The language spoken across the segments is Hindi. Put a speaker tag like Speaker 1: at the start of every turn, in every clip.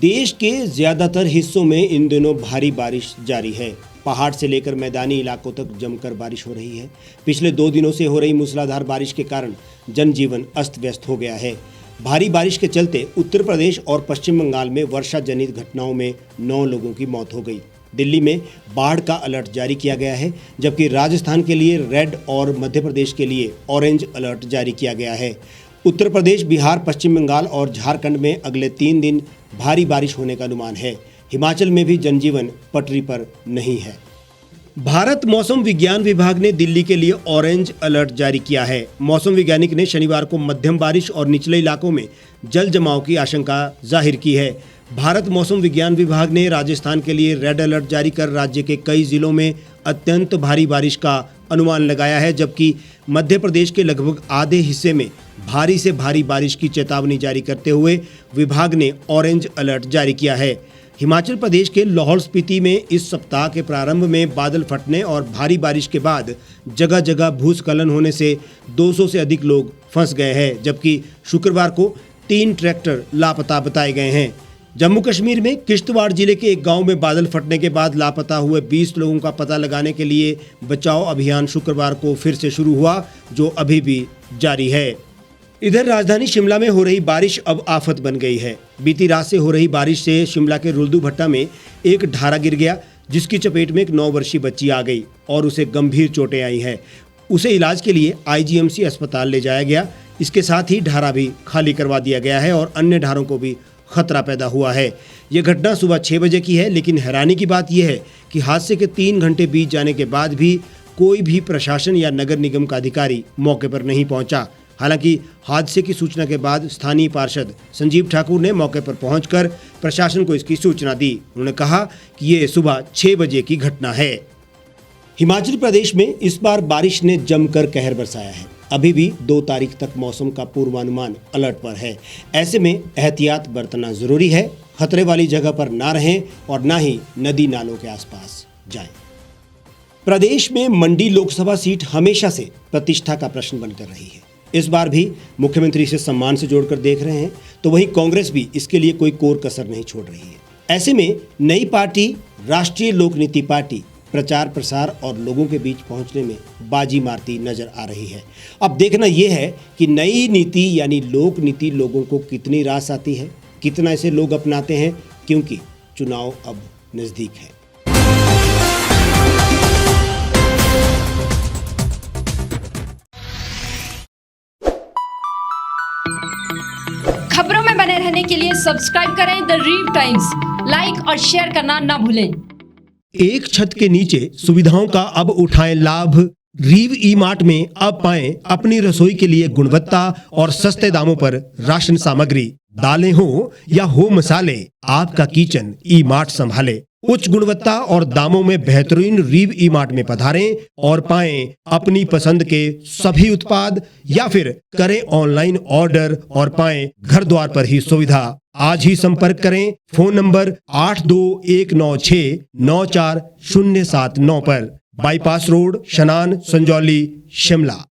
Speaker 1: देश के ज्यादातर हिस्सों में इन दिनों भारी बारिश जारी है। पहाड़ से लेकर मैदानी इलाकों तक जमकर बारिश हो रही है। पिछले 2 दिनों से हो रही मूसलाधार बारिश के कारण जनजीवन अस्त व्यस्त हो गया है। भारी बारिश के चलते उत्तर प्रदेश और पश्चिम बंगाल में वर्षा जनित घटनाओं में 9 लोगों की मौत हो गई। दिल्ली में बाढ़ का अलर्ट जारी किया गया है, जबकि राजस्थान के लिए रेड और मध्य प्रदेश के लिए ऑरेंज अलर्ट जारी किया गया है। उत्तर प्रदेश, बिहार, पश्चिम बंगाल और झारखंड में अगले 3 दिन भारी बारिश होने का अनुमान है। हिमाचल में भी जनजीवन पटरी पर नहीं है। भारत मौसम विज्ञान विभाग ने दिल्ली के लिए ऑरेंज अलर्ट जारी किया है। मौसम वैज्ञानिक ने शनिवार को मध्यम बारिश और निचले इलाकों में जल जमाव की आशंका जाहिर की है। भारत मौसम विज्ञान विभाग ने राजस्थान के लिए रेड अलर्ट जारी कर राज्य के कई जिलों में अत्यंत भारी बारिश का अनुमान लगाया है, जबकि मध्य प्रदेश के लगभग आधे हिस्से में भारी से भारी बारिश की चेतावनी जारी करते हुए विभाग ने ऑरेंज अलर्ट जारी किया है। हिमाचल प्रदेश के लाहौल स्पीति में इस सप्ताह के प्रारंभ में बादल फटने और भारी बारिश के बाद जगह जगह भूस्खलन होने से 200 से अधिक लोग फंस गए हैं, जबकि शुक्रवार को 3 ट्रैक्टर लापता बताए गए हैं। जम्मू कश्मीर में किश्तवाड़ जिले के एक गांव में बादल फटने के बाद लापता हुए 20 लोगों का पता लगाने के लिए बचाव अभियान शुक्रवार को फिर से शुरू हुआ, जो अभी भी जारी है। इधर राजधानी शिमला में हो रही बारिश अब आफत बन गई है। बीती रात से हो रही बारिश से शिमला के रुल्दू भट्टा में एक ढारा गिर गया, जिसकी चपेट में एक 9 वर्षीय बच्ची आ गई और उसे गंभीर चोटें आई हैं। उसे इलाज के लिए आईजीएमसी अस्पताल ले जाया गया। इसके साथ ही ढारा भी खाली करवा दिया गया है और अन्य ढारों को भी खतरा पैदा हुआ है। यह घटना सुबह 6 बजे की है, लेकिन हैरानी की बात यह है कि हादसे के 3 घंटे बीत जाने के बाद भी कोई भी प्रशासन या नगर निगम का अधिकारी मौके पर नहीं पहुंचा। हालांकि हादसे की सूचना के बाद स्थानीय पार्षद संजीव ठाकुर ने मौके पर पहुंचकर प्रशासन को इसकी सूचना दी। उन्होंने कहा कि ये सुबह 6 बजे की घटना है। हिमाचल प्रदेश में इस बार बारिश ने जमकर कहर बरसाया है। अभी भी 2 तारीख तक मौसम का पूर्वानुमान अलर्ट पर है। ऐसे में एहतियात बरतना जरूरी है। खतरे वाली जगह पर ना रहें और ना ही नदी नालों के आसपास जाएं। प्रदेश में मंडी लोकसभा सीट हमेशा से प्रतिष्ठा का प्रश्न बनकर रही है। इस बार भी मुख्यमंत्री इसे सम्मान से जोड़कर देख रहे हैं, तो वहीं कांग्रेस भी इसके लिए कोई कोर कसर नहीं छोड़ रही है। ऐसे में नई पार्टी राष्ट्रीय लोक नीति पार्टी प्रचार प्रसार और लोगों के बीच पहुंचने में बाजी मारती नजर आ रही है। अब देखना यह है कि नई नीति यानी लोक नीति लोगों को कितनी रास आती है, कितना इसे लोग अपनाते हैं, क्योंकि चुनाव अब नजदीक है।
Speaker 2: खबरों में बने रहने के लिए सब्सक्राइब करें द रीव टाइम्स, लाइक और शेयर करना ना भूलें।
Speaker 1: एक छत के नीचे सुविधाओं का अब उठाएं लाभ। रीव ई मार्ट में अब पाएं अपनी रसोई के लिए गुणवत्ता और सस्ते दामों पर राशन सामग्री। दालें हो या हो मसाले, आपका किचन ई मार्ट संभाले। उच्च गुणवत्ता और दामों में बेहतरीन रीव ई मार्ट में पधारें और पाएं अपनी पसंद के सभी उत्पाद, या फिर करें ऑनलाइन ऑर्डर और पाएं घर द्वार पर ही सुविधा। आज ही संपर्क करें फोन नंबर 8219694079 पर, बाईपास रोड, शनान, संजौली, शिमला।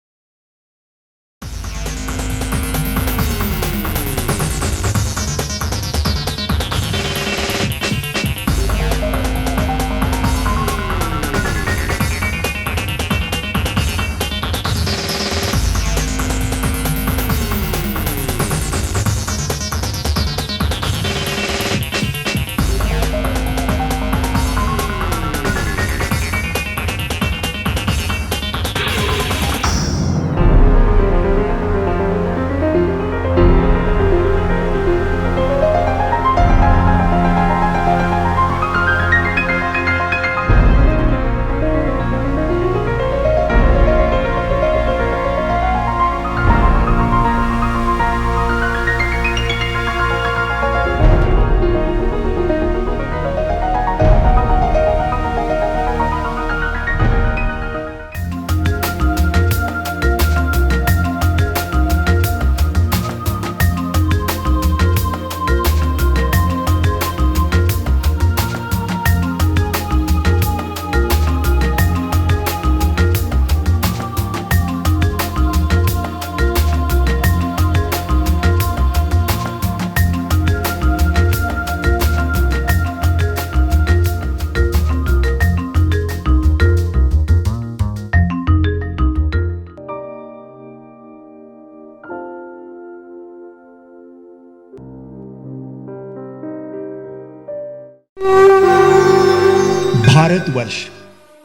Speaker 1: भारतवर्ष,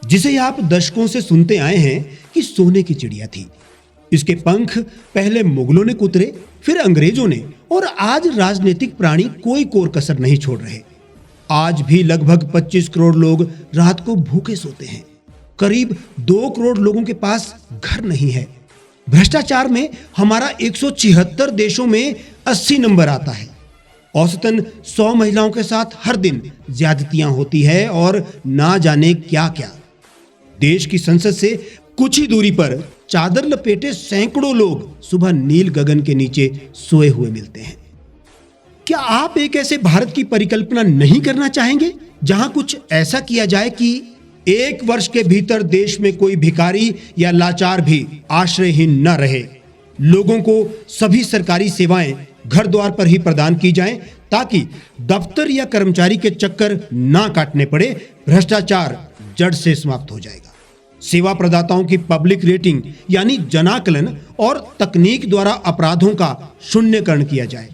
Speaker 1: जिसे आप दशकों से सुनते आए हैं कि सोने की चिड़िया थी। इसके पंख पहले मुगलों ने कुतरे, फिर अंग्रेजों ने, और आज राजनीतिक प्राणी कोई कोर कसर नहीं छोड़ रहे। आज भी लगभग 25 करोड़ लोग रात को भूखे सोते हैं। करीब 2 करोड़ लोगों के पास घर नहीं है। भ्रष्टाचार में हमारा 176 देशों में 80 नंबर आता है। औसतन 100 महिलाओं के साथ हर दिन ज्यादतियां होती है और ना जाने क्या क्या। देश की संसद से कुछ ही दूरी पर चादर लपेटे सैकड़ों लोग सुबह नील गगन के नीचे सोए हुए मिलते हैं। क्या आप एक ऐसे भारत की परिकल्पना नहीं करना चाहेंगे जहां कुछ ऐसा किया जाए कि 1 वर्ष के भीतर देश में कोई भिखारी या लाचार भी आश्रयहीन न रहे? लोगों को सभी सरकारी सेवाएं घर द्वार पर ही प्रदान की जाएं ताकि दफ्तर या कर्मचारी के चक्कर ना काटने पड़े। भ्रष्टाचार जड़ से समाप्त हो जाएगा। सेवा प्रदाताओं की पब्लिक रेटिंग यानी जनाकलन और तकनीक द्वारा अपराधों का शून्यकरण किया जाए।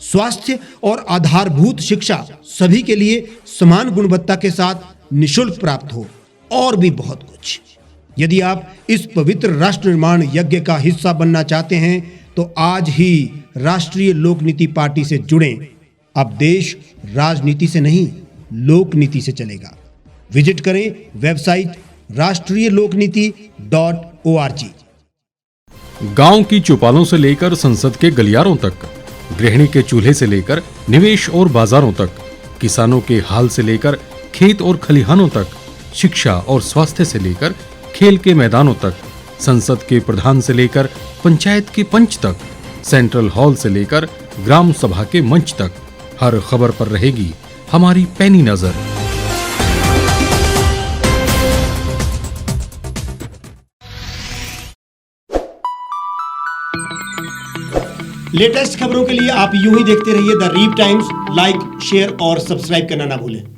Speaker 1: स्वास्थ्य और आधारभूत शिक्षा सभी के लिए समान गुणवत्ता के साथ निशुल्क प्राप्त हो, और भी बहुत कुछ। यदि आप इस पवित्र राष्ट्र निर्माण यज्ञ का हिस्सा बनना चाहते हैं तो आज ही राष्ट्रीय लोक नीति पार्टी से जुड़ें। अब देश राजनीति से नहीं, लोक नीति से चलेगा। विजिट करें वेबसाइट rashtriyalokniti.org।
Speaker 3: गांव की चौपालों से लेकर संसद के गलियारों तक, गृहिणी के चूल्हे से लेकर निवेश और बाजारों तक, किसानों के हाल से लेकर खेत और खलिहानों तक, शिक्षा और स्वास्थ्य से लेकर खेल के मैदानों तक, संसद के प्रधान से लेकर पंचायत के पंच तक, सेंट्रल हॉल से लेकर ग्राम सभा के मंच तक, हर खबर पर रहेगी हमारी पैनी नजर।
Speaker 1: लेटेस्ट खबरों के लिए आप यूं ही देखते रहिए the reap times. Like, share और सब्सक्राइब करना ना भूलें।